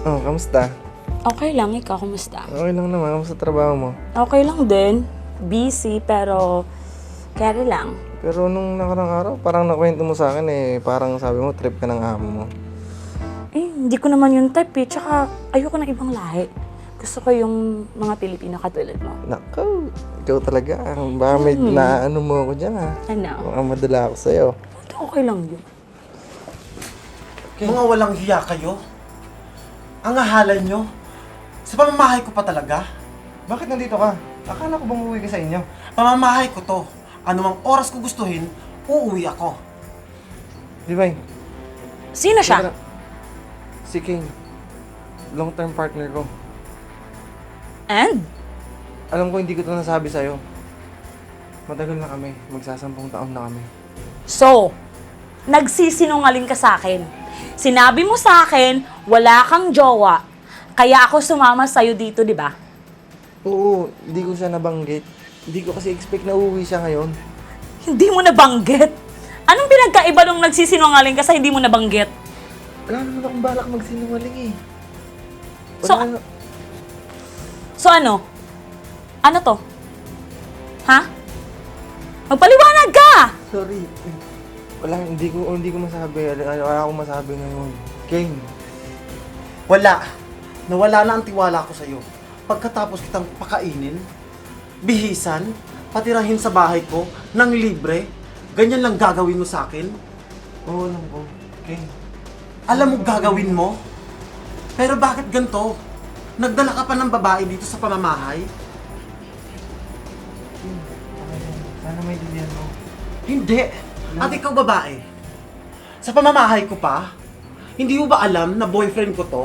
Oh, kamusta? Okay lang, ikaw, kumusta? Okay lang naman. Kamusta trabaho mo? Okay lang din. Busy, pero carry lang. Pero nung nakarang araw, parang nakwento mo sa akin parang sabi mo, trip ka ng amo mo. Hindi ko naman yung type eh. Tsaka ayoko ng ibang lahi. Gusto ko yung mga Pilipino katulad mo. Nako, ikaw talaga. Baka may naano mo ako dyan ha. Ano? Baka madala ako sa'yo. Okay lang yun. Mga walang hiya kayo. Ang ahalan nyo. Sa pamamahay ko pa talaga. Bakit nandito ka? Akala ko bang uuwi ka sa inyo? Pamamahay ko to. Anumang oras ko gustuhin, uuwi ako. Di ba? Sino siya? Si King. Long-term partner ko. And? Alam ko hindi ko ito nasabi sa'yo. Matagal na kami. Magsasampung taon na kami. So, nagsisinungaling ka sa akin. Sinabi mo sa akin, wala kang jowa. Kaya ako sumama sa'yo dito, di ba? Oo, hindi ko siya nabanggit. Hindi ko kasi expect na uuwi siya ngayon. Hindi mo nabanggit. Anong pinagkaiba nung nagsisinungaling ka sa hindi mo nabanggit? Wala naman akong balak magsinungaling eh. So- So ano? Ano to? Ha? Magpaliwanag ka! Sorry. Wala, hindi ko masabi. Wala akong masabi ngayon. King. Wala. Nawala na ang tiwala ko sa'yo. Pagkatapos kitang pakainin, bihisan, patirahin sa bahay ko, ng libre, ganyan lang gagawin mo sa akin? Oo, alam ko. King. Alam mo gagawin mo? Pero bakit ganito? Nagdala ka pa ng babae dito sa pamamahay? King. Sana may dinyan mo. Hindi. At ikaw babae. Sa pamamahay ko pa, hindi mo ba alam na boyfriend ko to?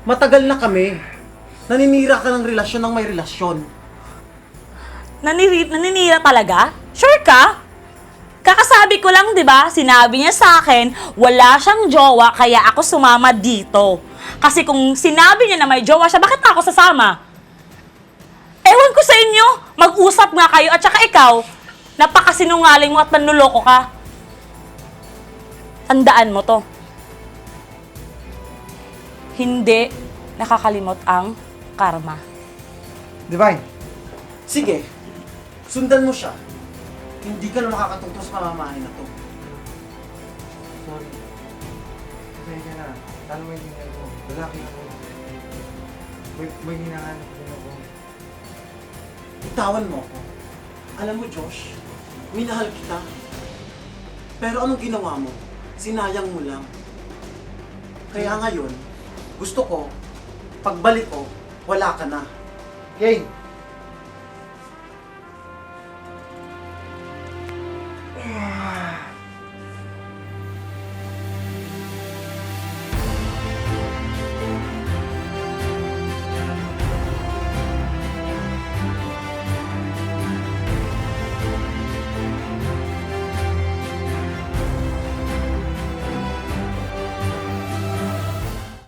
Matagal na kami. Naninira ka ng relasyon ng may relasyon. Naninira talaga? Sure ka? Kakasabi ko lang, di ba? Sinabi niya sa akin, wala siyang jowa, kaya ako sumama dito. Kasi kung sinabi niya na may jowa siya, bakit ako sasama? Ewan ko sa inyo, mag-usap nga kayo at saka ikaw, napakasinungaling mo at manluloko ka. Tandaan mo to. Hindi nakakalimot ang karma. Divine. Sige, sundan mo siya. Hindi ka na makakatungtong sa pamamahay na to. Sorry. Pasensya na. Sana may dinyan mo. Lalaki ako. May hinahanap din ako. Bitawan mo ako. Alam mo, Josh, minahal kita. Pero anong ginawa mo? Sinayang mo lang. Kaya ngayon, gusto ko, pagbalik ko, wala ka na. King!